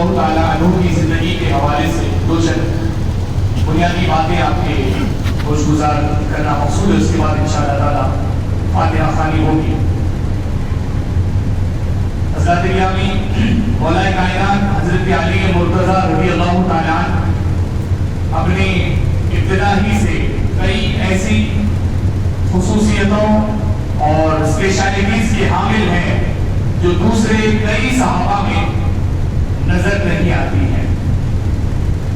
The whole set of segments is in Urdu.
اللہ تعالیٰ عنہ کی زندگی کے حوالے سے دو چند بنیادی باتیں آپ کے گوش گزار کرنا مقصود ہے. اس کے بعد انشاءاللہ تعالیٰ فاتحہ خوانی ہوگی. حضرت گرامی مولا کائنات حضرت علی مرتضیٰ رضی اللہ تعالیٰ عنہ اپنی ابتدا ہی سے کئی ایسی خصوصیتوں اور اسپیشلٹیز کے حامل ہیں جو دوسرے کئی صحابہ میں نظر نہیں آتی ہیں.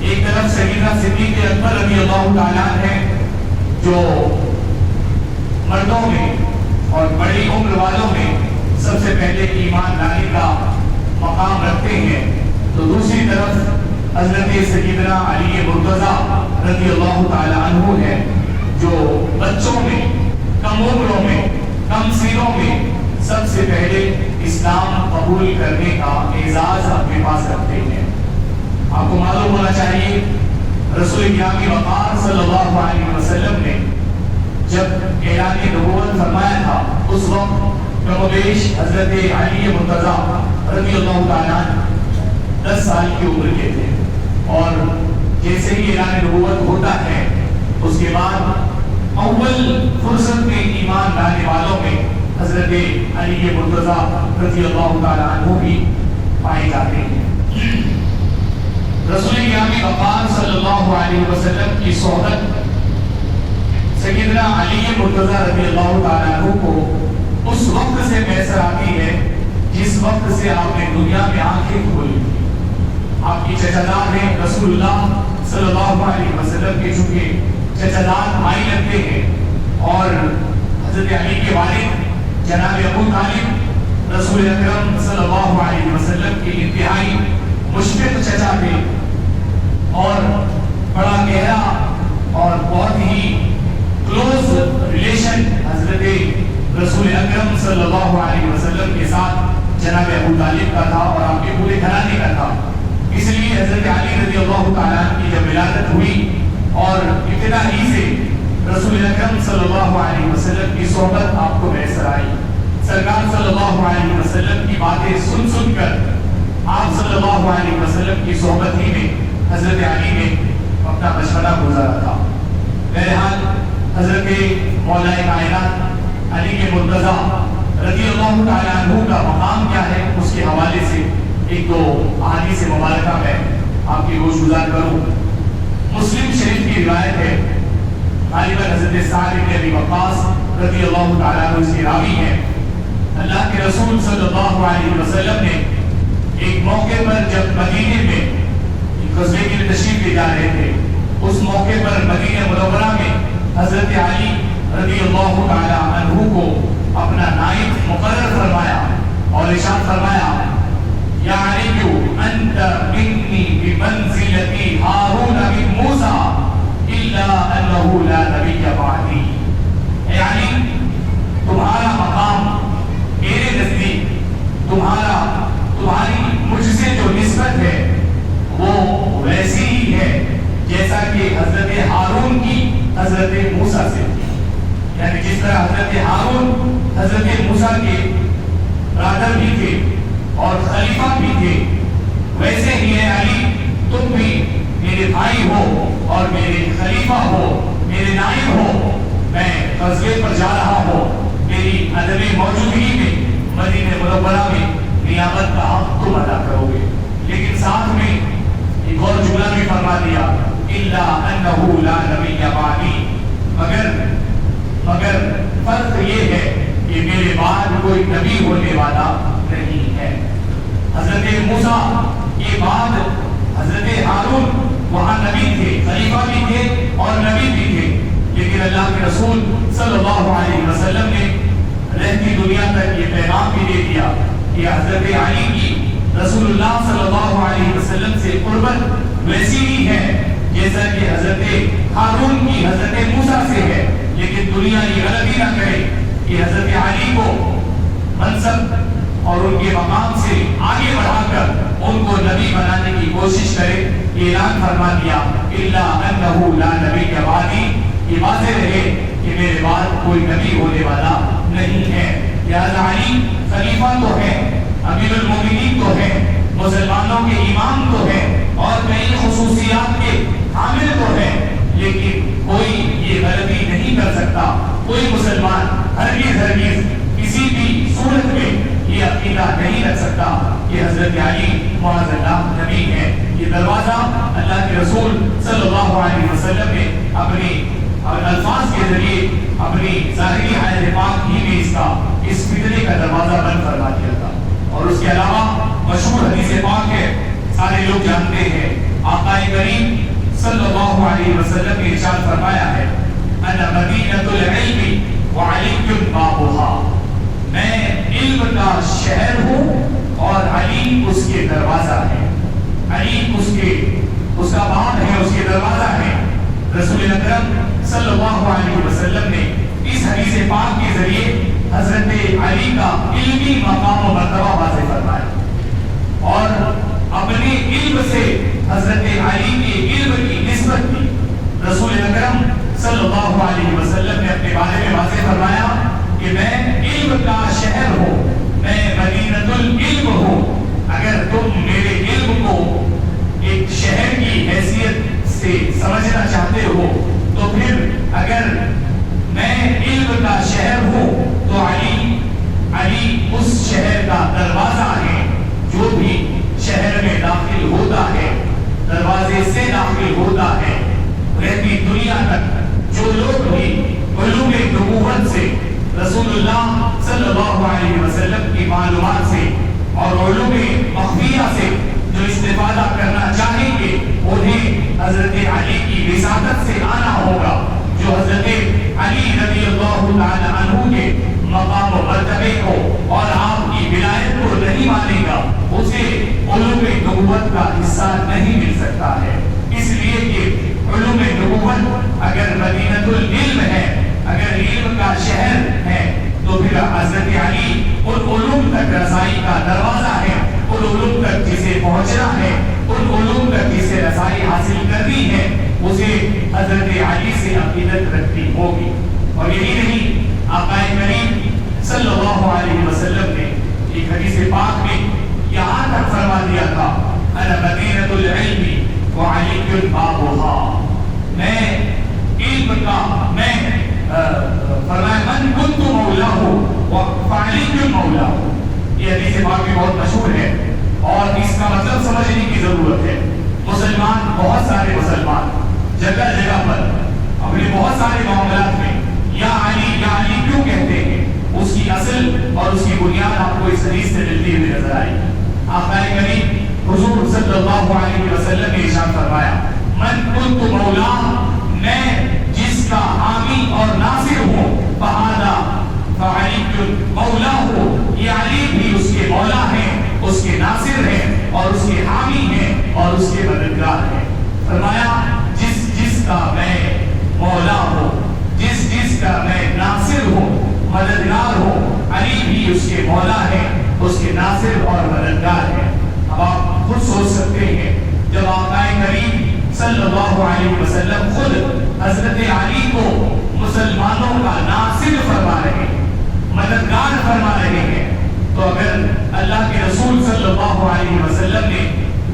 ایک طرف سیدنا صدیق اکبر رضی اللہ تعالیٰ ہیں جو مردوں میں اور بڑی عمر والوں میں سب سے پہلے ایمان لانے کا مقام رکھتے ہیں، تو دوسری طرف حضرت سیدنا علی مرتضیٰ رضی اللہ تعالیٰ عنہ ہے جو بچوں میں، کم عمروں میں، کم سنوں میں سب سے پہلے اسلام قبول کرنے کا اعزاز اپنے پاس رکھتے ہیں. آپ کو معلوم ہونا چاہیے رسول گرامی وقار صلی اللہ علیہ وسلم نے جب اعلان نبوت فرمایا تھا اس وقت کم و بیش حضرت علی مرتضیٰ رضی اللہ تعالیٰ 10 سال کی عمر کے تھے، اور جیسے ہی اعلان نبوت ہوتا ہے اس کے بعد اول فرصت میں ایمان لانے والوں میں حضرت علی مرتضیٰ رضی اللہ تعالیٰ عنہ بھی پائے جاتے ہیں. رسول گرامی وقار صلی اللہ علیہ وسلم کی صحبت سیدنا علی مرتضیٰ رضی اللہ تعالیٰ عنہ کو اس وقت سے میسر آتی ہے جس وقت سے آپ نے دنیا میں آنکھیں کھولی. آپ کی چچاداد ہیں رسول اللہ صلی اللہ علیہ وسلم کے چونکہ چچاداد بھائی لگتے ہیں، اور حضرت علی کے والد جناب ابو طالب رسول اکرم صلی اللہ علیہ وسلم کے انتہائی مشفق چچا تھے، اور بڑا گہرا اور بہت ہی کلوز ریلیشن حضرت رسول اکرم صلی اللہ علیہ وسلم کے ساتھ جناب ابو طالب کا تھا اور آپ کے پورے گھرانے کا تھا. اس لیے حضرت علی رضی اللہ تعالیٰ کی جب ولادت ہوئی اور ابتدا ہی سے رسول اکرم صلی اللہ علیہ وسلم کی صحبت آپ کو میسر آئی. سرکار صلی اللہ علیہ وسلم کی باتیں سن سن کر آپ صلی اللہ علیہ وسلم کی صحبت ہی میں حضرت علی نے اپنا بچپنا گزارا تھا. بہرحال حضرت مولا کائنات علی کے مرتضیٰ رضی اللہ تعالیٰ عنہ کا مقام کیا ہے اس کے حوالے سے ایک دو احادیث مبارکہ میں آپ کی گوش گزار کروں. مسلم شریف کی روایت ہے، غالباً حضرت سعد بن ابی وقاص رضی اللہ تعالیٰ عنہ اس کی راوی ہے. اللہ کے رسول صلی اللہ علیہ وسلم نے ایک موقع پر جب مدینے میں غزوے کی تشریف لے جا رہے تھے، اس موقع پر مدینہ منورہ میں حضرت علی رضی اللہ تعالیٰ عنہ کو اپنا نائب مقرر فرمایا اور ارشاد فرمایا یا علی انت منی بمنزلتی ہارون من موسیٰ الا انہ لا نبی بعدی. اے علی تمہارا مقام میرے نزدیک، تمہاری مجھ سے جو نسبت ہے وہ ویسی ہی ہے جیسا کہ حضرت ہارون کی حضرت موسیٰ سے تھی. یعنی جس طرح حضرت ہارون حضرت موسیٰ کے برادر بھی تھے اور خلیفہ بھی تھے، ویسے ہی ہے علی تم بھی میرے بھائی ہو اور میرے خلیفہ ہو، میرے نائب ہو. میں غزوے پر جا رہا ہوں، میری عدم موجودگی میں مدینہ منورہ میں نیابت کا حق تم ادا کرو گے. لیکن ساتھ میں ایک اور جملہ بھی فرما دیا الا انہ لا نبی بعدی، مگر فرق یہ ہے کہ میرے بعد کوئی نبی ہونے والا نہیں ہے. حضرت موسیٰ کے بعد حضرت ہارون وہاں نبی تھے، خلیفہ بھی تھے اور نبی بھی تھے، لیکن اللہ کے رسول صلی اللہ علیہ وسلم نے رہتی دنیا تک یہ پیغام بھی دے دیا کہ حضرت علی کی رسول اللہ صلی اللہ علیہ وسلم سے قربت ویسی ہی ہے جیسا کہ حضرت ہارون کی حضرت موسیٰ سے ہے. لیکن دنیا یہ غلطی نہ کرے کہ حضرت علی کو منصب اور ان کے مقام سے آگے بڑھا کر ان کو نبی بنانے کی کوشش کرے. اعلان فرما دیا الا انہ لا نبی بعدی، یہ واضح رہے کہ میرے بعد کوئی نبی ہونے والا نہیں ہے. لہذا علی خلیفہ تو ہے، امیر المومنین تو ہے، مسلمانوں کے امام تو ہیں اور کئی خصوصیات کے حامل تو ہیں، لیکن کوئی یہ غلطی نہیں کر سکتا، کوئی مسلمان ہرگز کسی بھی صورت میں یہ عقیدہ نہیں رکھ سکتا کہ حضرت علی معاذ اللہ نبی ہے۔ یہ دروازہ اللہ کے رسول صلی اللہ علیہ وسلم نے اپنی الفاظ کے ذریعے اپنی ظاہری حیات پاک ہی میں اس فتنے کا دروازہ بند فرما دیا تھا۔ اور اس کے علاوہ مشہور حدیث پاک ہے، سارے لوگ جانتے ہیں، آقا کریم صلی اللہ علیہ وسلم نے ارشاد فرمایا ہے، انا مدینۃ العلم وعلی بابها، میں علم کا شہر ہوں اور علی اس کے دروازہ ہے، علی اس کا باب ہے، اس کے دروازہ ہے۔ رسول اکرم صلی اللہ علیہ وسلم نے اس حدیث پاک کے ذریعے حضرت علی کا علمی مقام و مرتبہ واضح فرمایا اور اپنے علم سے حضرت علی کے علم کی نسبت کی۔ رسول اکرم صلی اللہ علیہ وسلم نے اپنے بارے میں واضح فرمایا کہ میں علم کا شہر ہوں، میں مدینۃ العلم ہوں۔ اگر تم میرے علم کو ایک شہر کی حیثیت سے سمجھنا چاہتے ہو تو پھر اگر میں علم کا شہر ہوں تو علی اس شہر کا دروازہ ہے۔ جو بھی شہر میں داخل ہوتا ہے دروازے سے داخل ہوتا ہے، رہتی دنیا تک جو لوگ بھی علوم نبوت سے، رسول اللہ صلی اللہ علیہ وسلم کی معلومات سے اور علوم مخفیہ سے جو استفادہ کرنا چاہیں گے، انہیں حضرت علی کی وساطت سے آنا ہوگا۔ جو حضرت علی رضی اللہ تعالی عنہ کے مقام و مرتبے کو اور آپ کی ولایت کو نہیں مانے گا، اسے علوم نبوت کا حصہ نہیں مل سکتا ہے۔ اس لیے کہ علوم نبوت اگر مدینۃ العلم ہے، اگر علم کا شہر ہے، تو پھر حضرت علی ان علوم تک رسائی کا دروازہ ہے، ان علوم تک جسے پہنچنا ہے، ان علوم تک جسے رسائی حاصل کرنی ہے، اسے حضرت علی سے عقیدت رکھنی ہوگی۔ اور یہی نہیں، آقا کریم صلی اللہ علیہ وسلم نے ایک حدیث پاک میں یہاں تک فرما دیا تھا، انا مدینۃ العلم وعلی بابها، میں علم کا، میں فرمایا من کنت مولاہ فعلی مولاہ۔ یہ حدیث پاک بھی بہت مشہور ہے اور اس کا مطلب سمجھنے کی ضرورت ہے۔ مسلمان، بہت سارے مسلمان جگہ جگہ پر اپنے بہت سارے معاملات میں یا علی کیوں کہتے ہیں، اس کی اصل اور اس کی بنیاد آپ کو اس حدیث سے ملتی ہوئی نظر آئی۔ آقا کریم حضور صلی اللہ علیہ وسلم نے ارشاد فرمایا، من کنت مولا، میں جس کا حامی اور ناصر ہوں، فہذا فعلی مولا ہو، یہ علی بھی اس کے مولا ہیں، اس کے ناصر ہیں اور اس کے حامی ہیں اور اس کے مددگار ہیں۔ فرمایا جس کا میں مولا ہوں، جس کا میں ناصر ہوں، مددگار ہوں، علی بھی اس کے مولا ہے، اس کے ناصر اور مددگار ہے۔ اب آپ خود سوچ سکتے ہیں، جب آقا کریم صلی اللہ علیہ وسلم خود حضرت علی کو مسلمانوں کا ناصر فرما رہے ہیں، مددگار فرما رہے ہیں، تو اگر اللہ کے رسول صلی اللہ علیہ وسلم نے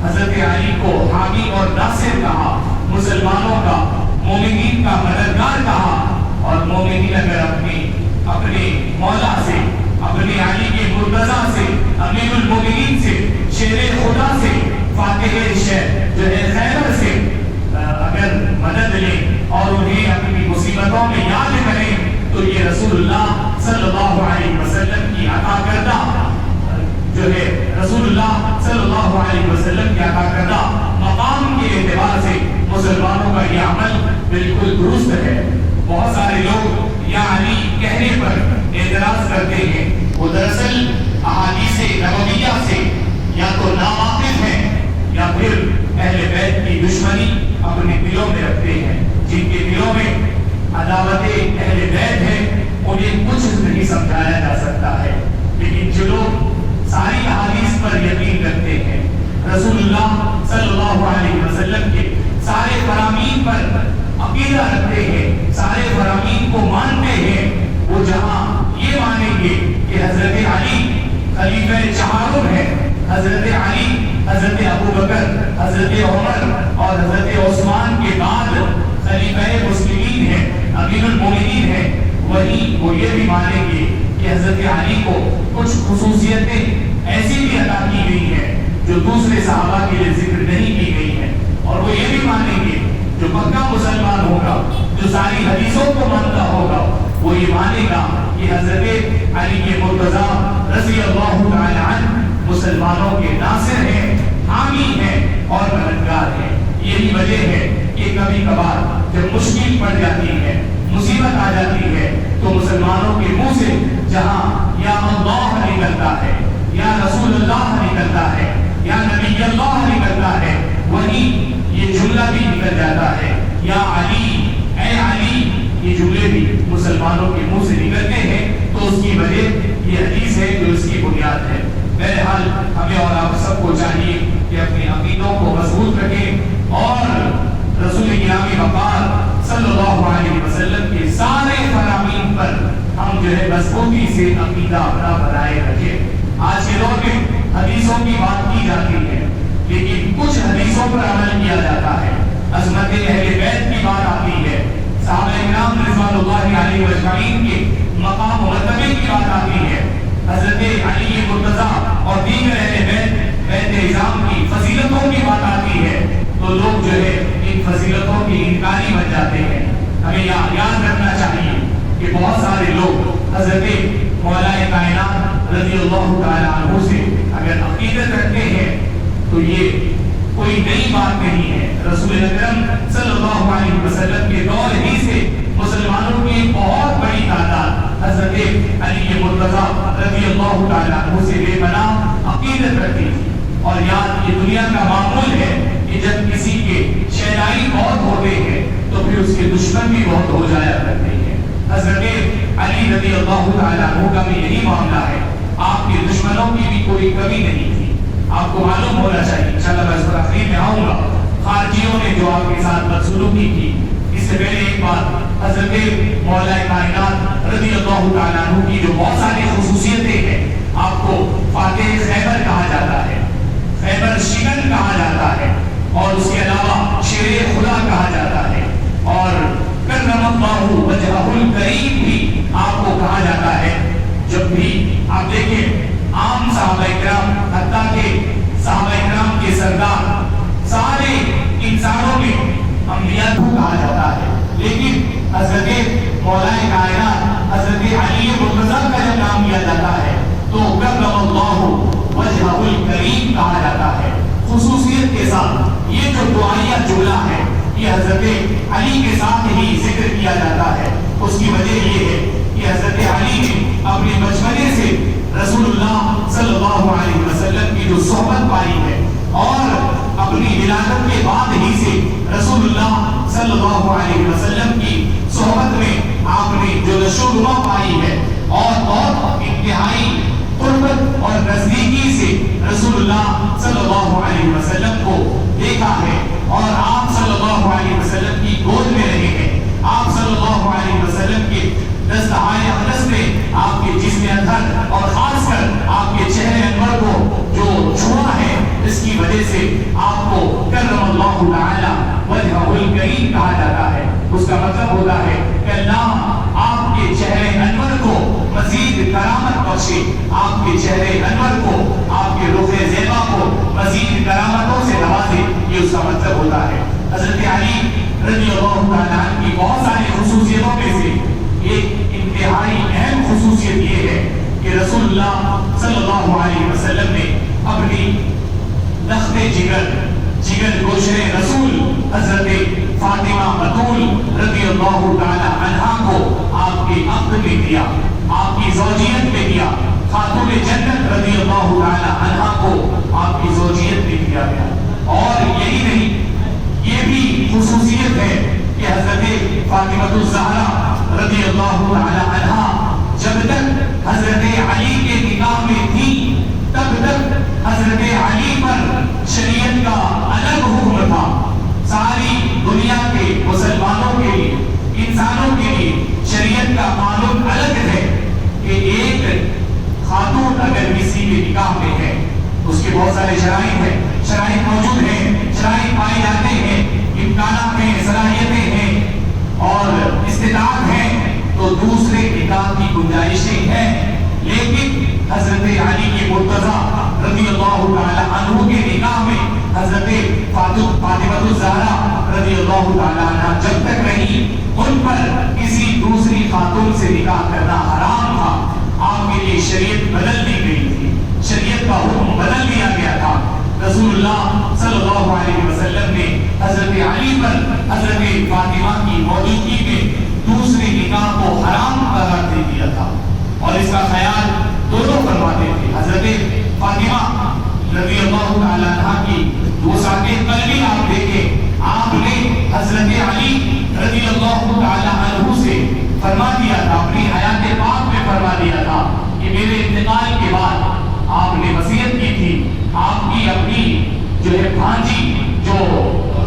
حضرت علی کو حامی اور ناصر کہا، مسلمانوں کا، مومنین کا مددگار کہا، اور مومنین اگر اپنے مولا سے، اپنے علی کے مرتضیٰ سے، امیر المومنین سے، شیر خدا سے، فاتح شہر جو ہے خیبر سے اگر مدد لیں اور انہیں اپنی مصیبتوں میں یاد کریں، تو یہ رسول اللہ صلی اللہ علیہ وسلم کی عطا کردہ جو ہے، رسول اللہ صلی اللہ علیہ وسلم کی عطا کردہ مقام کے اعتبار سے مسلمانوں کا یہ عمل بالکل درست ہے۔ بہت سارے لوگ یا علی کہنے پر اعتراض کرتے ہیں، وہ دراصل احادیث نبویہ سے یا تو ناواقف ہیں یا پھر اہل بیت کی دشمنی اپنے دلوں میں رکھتے ہیں۔ جن کے دلوں میں عداوت اہل بیت ہے، انہیں کچھ نہیں سمجھایا جا سکتا ہے، لیکن جو لوگ ساری احادیث پر یقین رکھتے ہیں، رسول اللہ صلی اللہ علیہ وسلم کے سارے فرامین پر عقیدہ رکھتے ہیں، سارے فرامین کو مانتے ہیں، وہ جہاں یہ مانیں گے کہ حضرت علی خلیفہ چہارم ہے، حضرت علی، حضرت ابو بکر، حضرت عمر اور حضرت عثمان کے بعد خلیفہ مسلمین ہیں، امیر المومنین ہیں، وہی وہ یہ بھی مانیں گے کہ حضرت علی کو کچھ خصوصیتیں ایسی بھی عطا کی گئی ہیں جو دوسرے صحابہ کے لیے ذکر نہیں کی گئی ہیں، اور وہ یہ بھی مانیں گے جو پکا مسلمان ہوگا، جو ساری حدیثوں کو مانتا ہوگا، وہ یہ مانے گا کہ حضرت علی کے مرتضیٰ رضی اللہ تعالی عنہ مسلمانوں کے ناصر ہیں، حامی ہیں اور مددگار ہیں۔ یہی وجہ ہے کہ کبھی کبھار جب مشکل پڑ جاتی ہے، مصیبت آ جاتی ہے، تو مسلمانوں کے منہ سے جہاں یا اللہ نکلتا ہے، یا رسول اللہ نکلتا ہے، یا نبی اللہ نکلتا ہے، وہی یہ جملہ بھی نکل جاتا ہے، یا علی، اے علی، یہ جملے بھی مسلمانوں کے منہ سے نکلتے ہیں۔ تو اس کی وجہ یہ حدیث ہے جو اس کی بنیاد ہے۔ بہرحال ہمیں اور آپ سب کو چاہیے کہ اپنے عقیدوں کو مضبوط رکھیں اور رسول گرامی وقار صلی اللہ علیہ وسلم کے سارے فرامین پر ہم جو ہے مضبوطی سے عقیدہ اپنا بنائے رکھیں۔ آج کے دور میں حدیثوں کی بات کی جاتی ہے، لیکن کچھ حدیثوں پر عمل کیا جاتا ہے۔ عظمت اہل بیت کی بات آتی ہے، صحابہ کرام رضوان اللہ علیہ اجمعین کے مقام و مرتبے کی بات آتی ہے، حضرت علی مرتضیٰ اور دیگر اہل بیت اعظام کی فضیلتوں کی بات آتی ہے، تو لوگ جو ہے ان فضیلتوں کی انکاری بن جاتے ہیں۔ ہمیں یاد رکھنا چاہیے کہ بہت سارے لوگ حضرت مولا کائنات رضی اللہ تعالی عنہ سے اگر عقیدت رکھتے ہیں تو یہ کوئی نئی بات نہیں ہے۔ رسول اکرم صلی اللہ علیہ وسلم کے دور ہی سے مسلمانوں کی بہت بڑی تعداد حضرت علی مرتضیٰ رضی اللہ تعالی عنہ سے بے پناہ عقیدت رکھتی تھی، اور یاد یہ دنیا کا معمول ہے کہ جب کسی کے شہدائی بہت ہوتے ہیں تو پھر اس کے دشمن بھی بہت ہو جایا کرتے ہیں۔ حضرت علی رضی اللہ تعالی عنہ کا بھی یہی معاملہ ہے، آپ کے دشمنوں کی بھی کوئی کمی نہیں تھی۔ آپ کو معلوم ہونا چاہیے، انشاءاللہ میں اس پر آخری میں آؤں گا، خارجیوں نے جو آپ کے ساتھ بدسلوکی کی، اس سے پہلے ایک بات، حضرت مولا کائنات رضی اللہ تعالی عنہ کی جو بہت ساری خصوصیتیں ہیں، آپ کو فاتح خیبر کہا جاتا ہے، خیبر شکن کہا جاتا ہے، اور اس کے علاوہ شیر خدا کہا جاتا ہے، اور کرم اللہ وجہہ الکریم بھی آپ کو کہا جاتا ہے۔ جب بھی آپ دیکھیں عام صحابہ کرام، حتیٰ کہ صحابہ کرام کے سردار سارے انسانوں میں انبیاء کو کہا جاتا ہے، لیکن حضرت مولا کائنات حضرت علی مرتضیٰ کا جب نام لیا جاتا ہے تو کرم اللہ وجہہ الکریم کہا جاتا ہے، خصوصیت کے ساتھ۔ یہ جو دعائیہ جملہ ہے یہ حضرت علی کے ساتھ ہی ذکر کیا جاتا ہے۔ اس کی وجہ یہ ہے کہ حضرت علی نے اپنے بچپنے سے رسول اللہ صلی اللہ علیہ وسلم کی جو صحبت پائی ہے، اور اپنی ولادت کے بعد ہی سے رسول اللہ صلی اللہ علیہ وسلم کی صحبت میں آپ نے جو نشوونما پائی ہے، اور بہت انتہائی قربت اور نزدیکی سے رسول اللہ صلی اللہ علیہ وسلم کو دیکھا ہے، اور آپ صلی اللہ علیہ وسلم کی گود میں رہے ہیں، آپ صلی اللہ علیہ وسلم کے دستہائے اقدس نے آپ کے جسم اطہر اور خاص کر آپ کے چہرے انور کو جو چھوا ہے، اس کی وجہ سے آپ کو کرم اللہ تعالی وجہہ الکریم کہا جاتا ہے۔ اس کا مطلب ہوتا ہے کہ اللہ آپ کے چہرے انور کو مزید کرامت بخشے، آپ کے چہرے انور کو، آپ کے رخ زیبا کو مزید کرامتوں سے نوازے، یہ اس کا مطلب ہوتا ہے۔ حضرت علی رضی اللہ تعالیٰ عنہ کی بہت ساری خصوصیتوں میں سے ایک انتہائی اہم خصوصیت یہ ہے کہ رسول اللہ صلی اللہ علیہ وسلم نے اپنی لخت جگر گوشر رسول حضرت فاطمہ بطول رضی اللہ تعالی عنہا کو آپ کے عقد میں دیا، آپ کی زوجیت میں دیا، خاتون جنت رضی اللہ تعالی عنہا کو آپ کی زوجیت میں دیا گیا۔ اور یہی نہیں، یہ بھی خصوصیت ہے کہ حضرت فاطمہ الزہرا رضی اللہ تعالی عنہا جب تک حضرت علی کے نکاح میں تھی، تب تک حضرت علی پر شریعت کا الگ حکم تھا۔ ساری دنیا کے مسلمانوں کے لیے، انسانوں کے لیے شریعت کا قانون الگ ہے کہ ایک خاتون اگر کسی کے نکاح میں ہے اس کے بہت سارے شرائط موجود ہیں، شرائط پائے جاتے ہیں، امکانات ہیں، صلاحیتیں ہیں اور استطاعت ہے، تو دوسرے نکاح کی گنجائشیں ہیں، لیکن حضرت علی کے مرتضیٰ رضی اللہ تعالی عنہ کے نکاح میں حضرت فاطمہ الزہرا رضی اللہ تعالی عنہ جب تک رہی، ان پر کسی دوسری خاتون سے نکاح کرنا حرام تھا۔ آپ کے لیے شریعت بدل دی گئی تھی، شریعت کا حکم بدل دیا گیا تھا۔ رسول اللہ صلی اللہ علیہ وسلم نے حضرت علی پر حضرت فاطمہ کی موجودگی میں دوسرے نکاح کو حرام قرار دے دیا تھا، اور اس کا خیال دونوں فرماتے تھے۔ حضرت فاطمہ رضی اللہ تعالی عنہ کی وسعت قلبی آپ دیکھیں، آپ نے حضرت علی رضی اللہ تعالی عنہ سے فرما دیا تھا، اپنی حیات پاک میں فرما دیا تھا کہ میرے انتقال کے بعد آپ نے وصیت کی تھی، آپ کی اپنی جو ہے بھانجی جو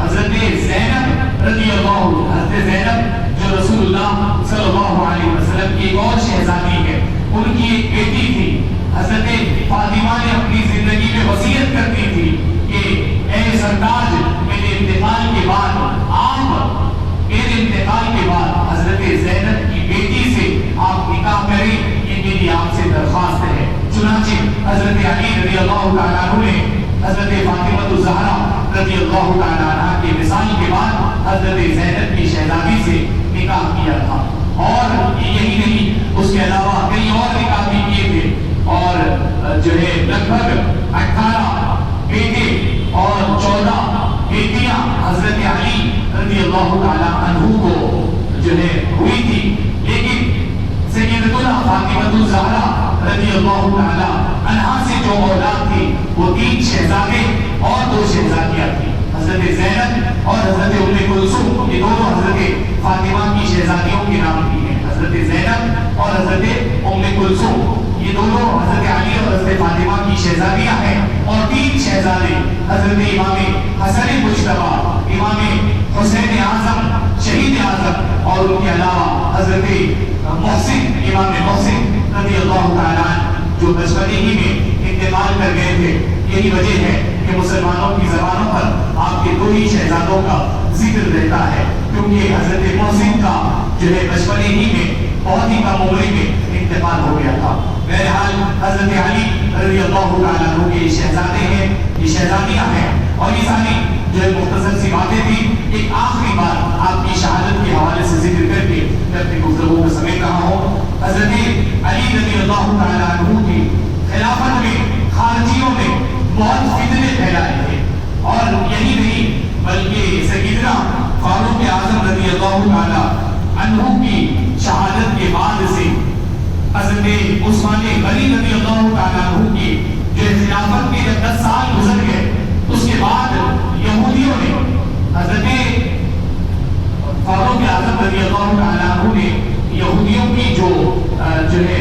حضرت زینب رضی اللہ، حضرت زینب جو رسول اللہ صلی اللہ علیہ وسلم کی ایک اور شہزادی ہے، ان کی ایک بیٹی تھی۔ حضرت فاطمہ نے اپنی زندگی میں وصیت کرتی تھی کہ اے سرتاج، میرے انتقال کے بعد حضرت زینب کی بیٹی سے آپ نکاح کریں، یہ میری آپ سے درخواست ہے۔ چنانچہ حضرت علی رضی اللہ تعالیٰ عنہ نے حضرت فاطمہ الزہرا رضی اللہ تعالیٰ عنہ کے وصال کے بعد حضرت زینب کی شہزادی سے نکاح کیا تھا، اور یہی نہیں، اس کے علاوہ کئی اور نکاح بھی کیے تھے، اور جو ہے لگ بھگ 18 بیٹے اور 14 بیٹیاں حضرت علی رضی اللہ تعالیٰ عنہ کو جو ہے ہوئی تھی، لیکن سیدتنا فاطمہ الزہرا رضی اللہ تعالیٰ عنہا سے جو اولاد تھی وہ 3 شہزادے اور 2 شہزادیاں تھیں، حضرت زینب اور حضرت ام کلثوم، یہ دونوں حضرت فاطمہ کی شہزادیوں کے نام بھی ہیں، حضرت زینب اور حضرت ام کلثوم، یہ دونوں حضرت علی اور حضرت فاطمہ کی شہزادیاں ہیں، اور 3 شہزادے حضرت امام حسن مجتبی، امام حسین اعظم شہید اعظم، اور ان کے علاوہ حضرت محسن، امام محسن رضی اللہ تعالیٰ جو بچپنے ہی میں انتقال کر گئے تھے۔ یہی وجہ ہے کہ مسلمانوں کی زبانوں پر آپ کے 2 ہی شہزادوں کا ذکر رہتا ہے، کیونکہ حضرت محسن کا جو ہے بچپنے ہی میں بہت ہی کم عمری میں انتقال ہو گیا تھا۔ بہرحال حضرت علی رضی اللہ تعالیٰ عنہ کے شہزادے ہیں، یہ شہزادیاں ہیں، اور یہ ساری جو ہے مختصر سی باتیں تھی۔ ایک آخری بات آپ کی شہادت کے حوالے سے ذکر کر کے میں اپنی گفتگو کو سمیٹ رہا ہوں۔ حضرت علی رضی اللہ تعالیٰ عنہ کی خلافت میں خارجیوں نے بہت فتنے پھیلائے تھے، اور یہی نہیں بلکہ سیدنا فاروق اعظم رضی اللہ تعالیٰ عنہ کی شہادت کے بعد سے حضرت عثمان غنی رضی اللہ تعالیٰ عنہ کی جو خلافت کے جب 10 سال گزر گئے، اس کے بعد یہودیوں نے حضرت فاروق اعظم رضی اللہ تعالیٰ عنہ نے یہودیوں کی جو ہے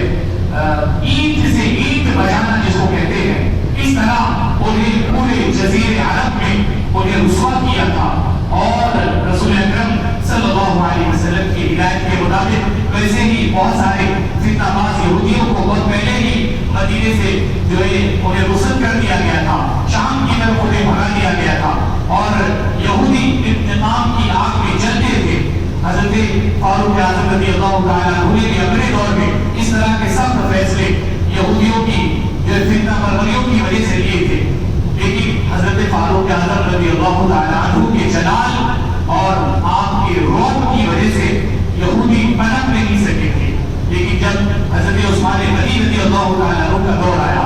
عید سے عید بجانا جس کو کہتے ہیں، اس طرح انہیں پورے جزیرے عرب میں انہیں رسوا کیا تھا، اور رسول اکرم صلی اللہ علیہ وسلم کی ہدایت کے مطابق ویسے ہی بہت سارے فتنہ باز یہودیوں کو بہت پہلے ہی مدینے سے جو ہے انہیں رخصت کر دیا گیا تھا، شام کی طرف انہیں بھگا دیا گیا تھا، اور یہودی انتقام کی آگ میں جلتے تھے۔ حضرت فاروق اعظم رضی اللہ تعالیٰ عنہ نے بھی اپنے دور میں اس طرح کے سخت فیصلے یہودیوں کی جو فتنہ پروریوں کی وجہ سے لیے تھے، لیکن حضرت فاروق اعظم رضی اللہ تعالیٰ عنہ کے جلال اور آپ کے رعب کی وجہ سے یہودی پنپ نہیں سکے تھے، لیکن جب حضرت عثمان غنی رضی اللہ تعالیٰ عنہ کا دور آیا،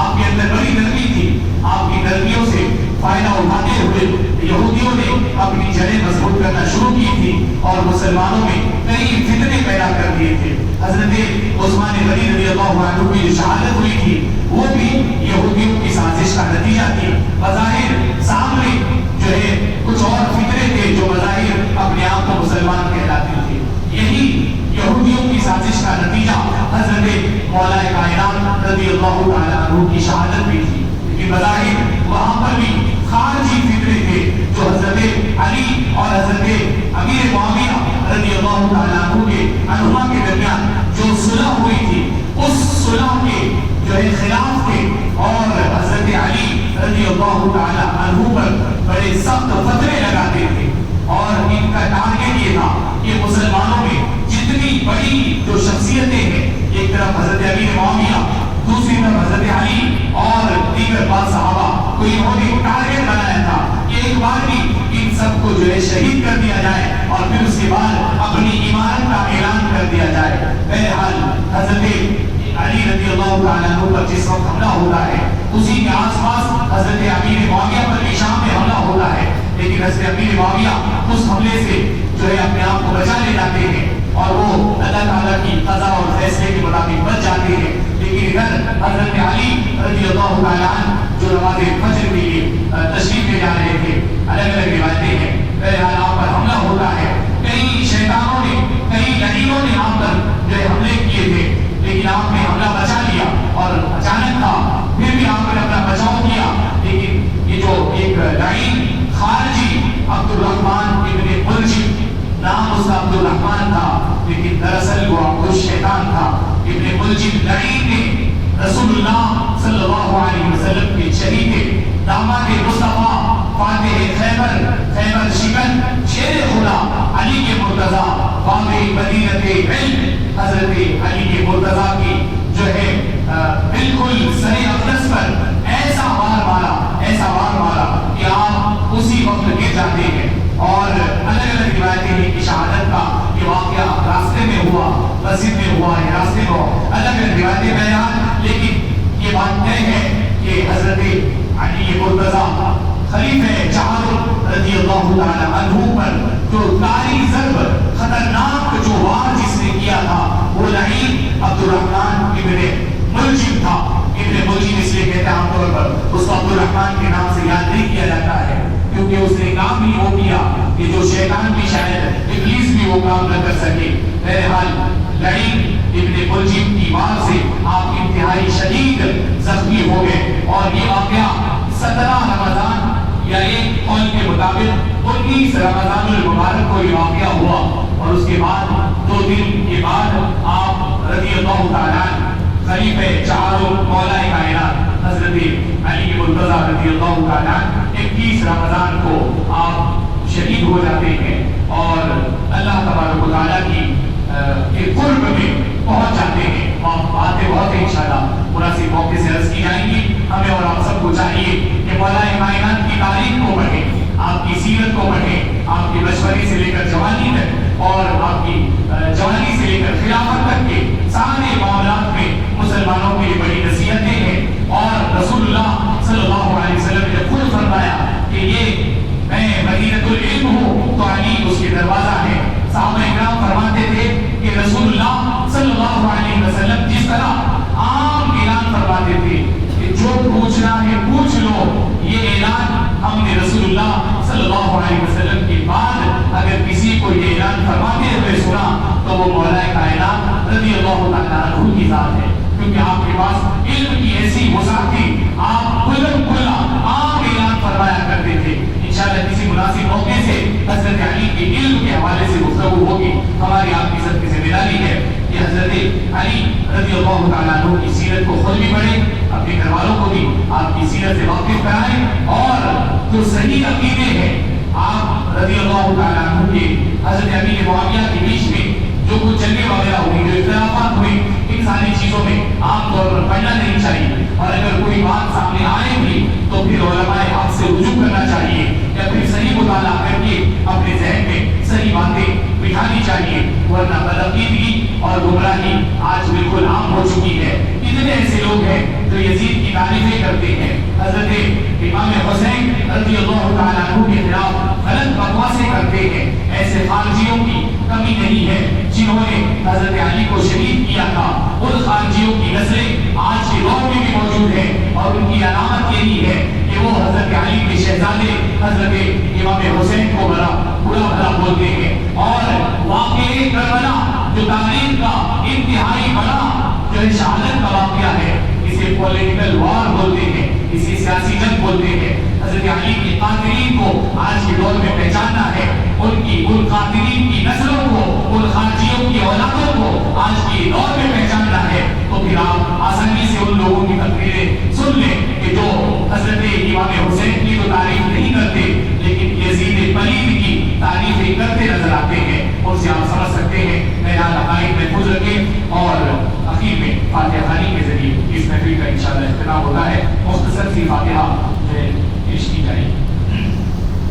آپ کے اندر بڑی نرمی تھی، آپ کی نرمیوں سے فائدہ اٹھاتے ہوئے یہودیوں نے اپنی جڑیں مضبوط کرنا شروع کی تھی، اور مسلمانوں میں کئی فتنے پیدا کر دیے تھے۔ حضرت عثمان غنی رضی اللہ عنہ کی جو شہادت ہوئی تھی وہ بھی یہودیوں کی سازش کا نتیجہ تھی۔ بظاہر سامنے جو ہے کچھ اور فتنے تھے جو بظاہر اپنے آپ کو مسلمان کہلاتے تھے، یہی یہودیوں کی سازش کا نتیجہ حضرت مولا کائنات رضی اللہ تعالیٰ عنہ کی شہادت بھی تھی، لیکن بظاہر وہاں پر بھی خارجی فتنے تھے جو حضرت علی اور حضرت امیر معاویہ رضی اللہ تعالیٰ عنہما کے درمیان جو صلح ہوئی تھی، اس صلح کے جو ہے خلاف تھے، اور حضرت علی اللہ تعالی عنہ پر بڑے سخت فتوے لگاتے تھے، اور ان کا ٹارگیٹ یہ تھا کہ مسلمانوں میں جتنی بڑی جو شخصیتیں ہیں، ایک طرف حضرت امیر معاویہ، دوسری طرف حضرت علی اور دیگر بعض صحابہ کو انہوں نے ٹارگیٹ بنایا تھا کہ ایک بار بھی ان سب کو جو ہے شہید کر دیا جائے اور پھر اس کے بعد اپنی عمارت کا اعلان کر دیا جائے۔ بہرحال حضرت علی رضی اللہ تعالیٰ عنہ پر جس وقت حملہ ہوتا ہے، اسی کے آس پاس حضرت امیر معاویہ پر بھی شام میں حملہ ہوتا ہے، لیکن حضرت امیر معاویہ اس حملے سے جو ہے اپنے آپ کو بچا لے جاتے ہیں اور وہ اللہ تعالیٰ کی قضا اور فیصلے کے مطابق بچ جاتے ہیں۔ لیکن ادھر حضرت علی رضی اللہ تعالیٰ عنہ جو نماز فجر کے لیے تشریف لے جا رہے تھے، الگ الگ روایتیں ہیں، بہرحال آپ پر حملہ ہوتا ہے۔ کئی شیطانوں نے، کئی لعینوں نے آپ پر جو ہے حملے کیے تھے، لیکن آپ نے حملہ بچا لیا اور اچانک تھا، پھر بھی آپ نے اپنا بچاؤ کیا۔ لیکن یہ جو ایک لعین خارجی عبد الرحمن ابن ملجم، نام اس کا عبد الرحمن تھا، لیکن دراصل وہ عبد الشیطان تھا۔ ابن ملجم لعین نے رسول اللہ صلی اللہ علیہ وسلم کے شریک داماد مصطفیٰ فاتح خیبر شکن شیر خدا علی کے مرتضیٰ واقعی مدینت علم حضرت علی کے مرتضیٰ کی جو ہے بالکل صحیح اقدس پر ایسا وار مارا کہ آپ اسی وقت گر جاتے ہیں۔ اور الگ الگ روایتیں ہیں کہ شہادت کا یہ واقعہ راستے میں ہوا، مسجد میں ہوا ہے، راستے میں ہوا، الگ الگ روایتیں بیان، لیکن یہ بات طے ہے کہ حضرت علی مرتضیٰ خلیفہ چہار رضی اللہ تعالی عنہ پر جو طاری ضرب خطرناک جو وار جس نے کیا تھا، وہ لعین عبد الرحمن ابن ملجم تھا۔ ابن ملجم اس لیے کہتے ہیں عام طور پر اس کو عبد الرحمن کے نام سے یاد نہیں کیا جاتا ہے، کیونکہ اس نے کام ہی وہ کیا کہ جو شیطان بھی شاید ابلیس بھی وہ کام نہ کر سکے۔ بہرحال لعین ابن ملجم کی وار سے آپ انتہائی شدید زخمی ہو گئے، اور یہ واقعہ 17 رمضان یا ایک قول کے مطابق 19 رمضان المبارک کو یہ واقعہ ہوا، اور اس کے بعد 2 دن کے بعد آپ رضی اللہ تعالیٰ خلیفہ چہاروں مولا کائنات حضرت علی مرتضیٰ رضی اللہ تعالیٰ 21 رمضان کو آپ شہید ہو جاتے ہیں، اور اللہ تبارک و تعالیٰ کی قرب میں پہنچ جاتے ہیں۔ باتیں بہت ہیں انشاءاللہ مناسب موقع سے عرض کی جائیں گی۔ ہمیں اور آپ سب کو چاہیے کہ مولا کائنات کی تاریخ کو پڑھیں، آپ کی سیرت کو پڑھیں، آپ کی بچپنے سے لے کر جوانی تک، اور آپ کی جوانی سے لے کر خلافت تک کے سارے معاملات میں مسلمانوں کے لیے بڑی نصیحتیں ہیں۔ اور رسول اللہ صلی اللہ علیہ وسلم نے خود فرمایا کہ یہ میں مدینۃ العلم ہوں تو علی اس کے دروازہ ہے۔ صحابہ اکرام فرماتے تھے کہ رسول اللہ صلی اللہ علیہ وسلم جس طرح عام اعلان فرماتے تھے کہ جو پوچھنا ہے پوچھ لو، یہ اعلان ہم نے رسول اللہ صلی اللہ علیہ وسلم کے بعد اگر کسی کو یہ اعلان فرماتے ہوئے سنا تو وہ مولا کائنات رضی اللہ تعالیٰ عنہ کی ذات ہے، کیونکہ آپ کے پاس علم کی ایسی وسعت تھی، آپ کھلا عام اعلان فرمایا کرتے تھے۔ انشاءاللہ کسی مناسب موقع سے حضرت علی کے علم کے حوالے سے گفتگو ہوگی۔ ہماری آپ کی سب کی ذمہ داری ہے کہ حضرت علی رضی اللہ تعالیٰ عنہ کی سیرت کو خود بھی پڑھیں، اپنے گھر والوں کو بھی آپ کی سیرت سے واقف کرائیں، اور جو صحیح عقیدے ہیں آپ رضی اللہ تعالیٰ عنہ کے حضرت امیر معاویہ کے بیچ میں جو کچھ جنگیں وغیرہ ہوئی، جو اختلافات ہوئے، ان ساری چیزوں میں عام طور پر پڑھنا نہیں چاہیے، اور اگر کوئی بات سامنے آئے بھی تو پھر علماء حق سے رجوع کرنا چاہیے، یا پھر صحیح مطالعہ کر کے اپنے ذہن میں صحیح باتیں بٹھانی چاہیے، ورنہ بدعقیدگی اور گمراہی آج بالکل عام ہو چکی ہے۔ کتنے ایسے لوگ ہیں جو یزید کی تعریفیں کرتے ہیں، حضرت امام حسین رضی اللہ تعالیٰ عنہ کے خلاف غلط بکواسیں کرتے ہیں۔ ایسے خارجیوں کی کمی نہیں ہے جنہوں نے حضرت علی کو شہید کیا تھا، ان خارجیوں کی نسلیں آج کے دور میں بھی موجود ہیں، اور ان کی علامت یہی ہے کہ وہ حضرت علی کے شہزادے حضرت امام حسین کو برا بھلا بولتے ہیں۔ اور واقعہ کربلا جو تاریخ کا انتہائی بڑا جو شہادت کا واقعہ ہے، اسے پولیٹیکل وار بولتے ہیں، اسے سیاسی جنگ بولتے ہیں۔ حضرت علی کے قاتلین کو آج کے دور میں پہچاننا ہے، ان قاتلین کی نسلوں کو، ان خارجیوں کی اولادوں کو آج کے دور میں پہچاننا ہے، تو پھر آپ آسانی سے ان لوگوں کی تقریریں سن لیں کہ جو حضرت امام حسین فاتحہ خوانی کے ذریعے اس محفل کا انشاءاللہ اختتام ہوتا ہے. مختصر سی فاتحہ جو ہے پیش کی جائے گی.